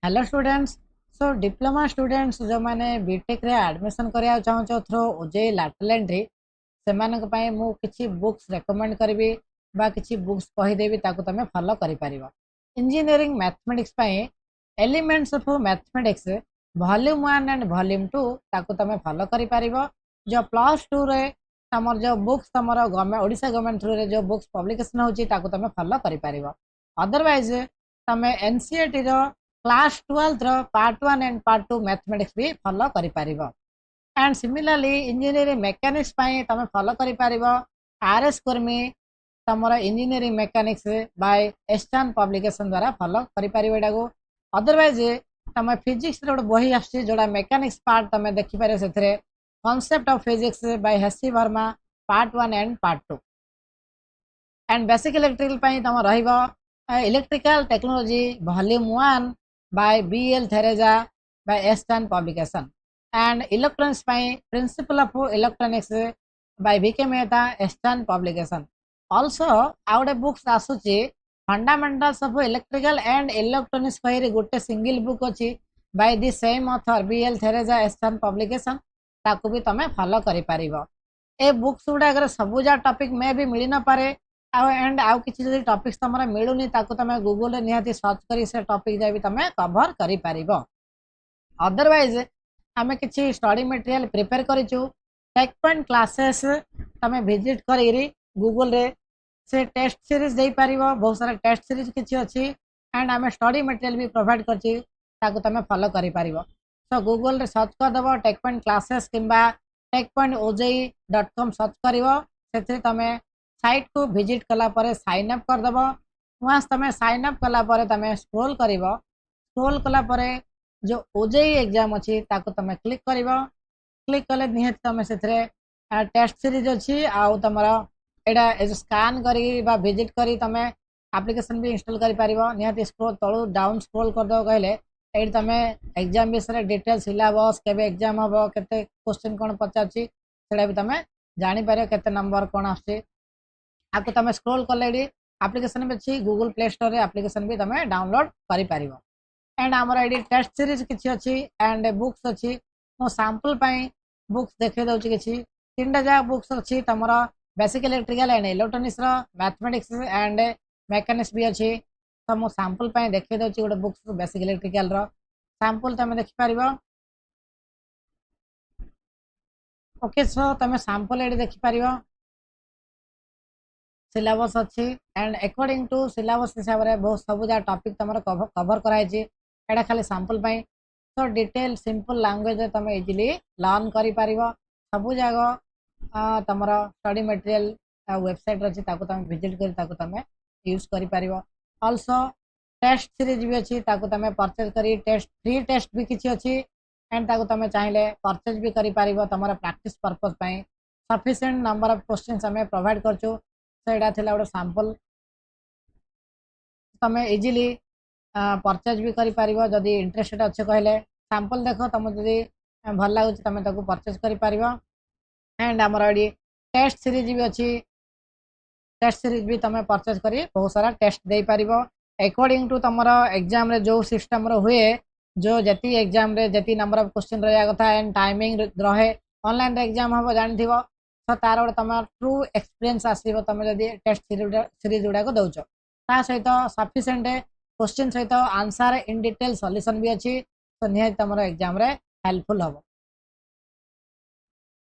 Hello students. So diploma students जो मैंने BTech रे एडमिशन करिया चाहूँ थ्रो ओजेई लैटरल एंट्री से मु किछि बुक्स रेकमेंड करी बा किछि बुक्स कहीदेवी ताकू तमे फॉलो करि परिबो। इंजीनियरिंग मैथमेटिक्स पई elements of mathematics volume 1 and volume 2 ताकू तमे फॉलो करि परिबो। जो प्लस 2 रे तमर जो बुक्स तमर गवर्नमेंट ओडिशा गवर्नमेंट थ्रू रे जो बुक्स पब्लिकेशन होची ताकू तमे फॉलो करि परिबो। अदरवाइज तमे एनसीईआरटी रो क्लास 12 रो पार्ट 1 एंड पार्ट 2 मैथमेटिक्स भी फॉलो करि परिबो। एंड सिमिलरली इंजीनियरिंग मैकेनिक्स पई तमे फॉलो करि परिबो आरएस कर्मी तमरा engineering mechanics by Eastern Publication द्वारा फॉलो करि परिबो एडागो। अदरवाइज तमे फिजिक्स रो बही आछि जोडा मैकेनिक्स पार्ट तमे देखि पारे सेथरे concept of physics by HC Verma part 1 and part 2 and basic electrical पई तम रहिबो electrical technology volume 1 by BL Theresa by Eastern Publication and electronics by Principle of Electronics by VK Mehta Eastern Publication. Also out books आसुची Fundamentals of Electrical and Electronics by गोटे single book अछि by the same author BL Theresa Eastern Publication ताकू भी तमे follow करि परिबो। ए books गुडा अगर सबुजा topic में भी मिली न पारे एंड आउ किछि जदि टॉपिक्स तमरा मिलुनी ताकू तमे गूगल रे निहाती सर्च करी से टॉपिक जाय भी तमे कवर करि परिबो। अदरवाइज हमें किछि स्टडी मटेरियल प्रिपेयर करिछु टेक पॉइंट क्लासेस तमे विजिट करी गूगल रे से टेस्ट सीरीज दे परिबो। बहुत सारा टेस्ट सीरीज किछि अछि एंड हमें स्टडी मटेरियल भी प्रोवाइड करछि ताकू तमे फॉलो करि परिबो। सो गूगल रे सर्च कर दबो टेक पॉइंट क्लासेस किंबा techpointoj.com सर्च करिवो सेथि तमे साइट को विजिट कला परे साइन अप कर दबो। वहां तमे साइन अप कला परे तमे स्क्रॉल करिवो। स्क्रॉल कला परे जो ओजेई एग्जाम अछि ताको तमे क्लिक करिवो। क्लिक कले निहत तमे सेथरे टेस्ट सीरीज अछि आउ तमरा एडा स्कैन करी बा विजिट करी तमे एप्लीकेशन भी इंस्टॉल करि परिवो। निहत स्क्रॉल तळु डाउन स्क्रॉल कर दो कहले एडी तमे एग्जाम विषय डिटेल सिलेबस केबे एग्जाम हबो केते क्वेश्चन कोन पचाछि सेडा भी तमे जानि पारे केते नंबर कोन आछि आपको तमे स्क्रॉल कर लेडी एप्लीकेशन में छी गूगल प्ले स्टोर रे एप्लीकेशन भी तमे डाउनलोड करि परिवो। एंड हमर आईडी टेस्ट सीरीज किछि अछि एंड बुक्स अछि मो सैंपल पई बुक्स देखे दउछि किछि तीनटा जा बुक्स अछि तमरा बेसिक इलेक्ट्रिकल एंड इलेक्ट्रॉनिक्स रो मैथमेटिक्स एंड मैकेनिक्स भी अछि। तो मो सैंपल पई देखे दउछि गोटे बुक्स बेसिक इलेक्ट्रिकल रो सैंपल तमे देखि परिवो। ओके सो तमे सैंपल एडी देखि परिवो सिलेबस अच्छी एंड अकॉर्डिंग टू सिलेबस हिसाब से बहुत सब जा टॉपिक तुम कवर कराई एटा खाली सैंपल पाई। तो डिटेल सिंपल लैंग्वेज तुम इजिली लर्न कर पार सब जगह तुम स्टडी मटेरियल वेबसाइट अच्छी तुम विजिट कर तुम यूज कर पार। ऑल्सो टेस्ट सीरीज भी अच्छी तुम परचेज कर टेस्ट फ्री टेस्ट भी किसी अच्छी एंड तुम चाहिए परचेज भी कर पार तुम practice purpose sufficient number of questions हमें प्रोवाइड करछु। तो यहाँ थी गोटे सैंपल तुम इजिली परचेज भी कर जदि इंटरेस्टेड अच्छे कहले सैंपल देख तुम जदि भल लगुच तुम परचेज कर एंड आमर ये टेस्ट सीरीज भी अच्छी टेस्ट सीरीज भी तुम परचेज कर बहुत सारा टेस्ट दे पार अकॉर्डिंग टू तुम एग्जाम रे जो सिस्टम हुए जो जी एग्जाम रे जी नंबर ऑफ क्वेश्चन रहा कथा एंड टाइमिंग रहे ऑनलाइन एग्जाम हम जानी तो तार गोटे तुम ट्रू एक्सपीरियंस आसो तुम जब टेस्ट सीरीज गुड़ाक दौच ता सहित सफिशिएंट क्वेश्चन सहित आंसर इन डिटेल सॉल्यूशन भी अच्छी तो निहाती तुम एग्जाम रे हेल्पफुल हम।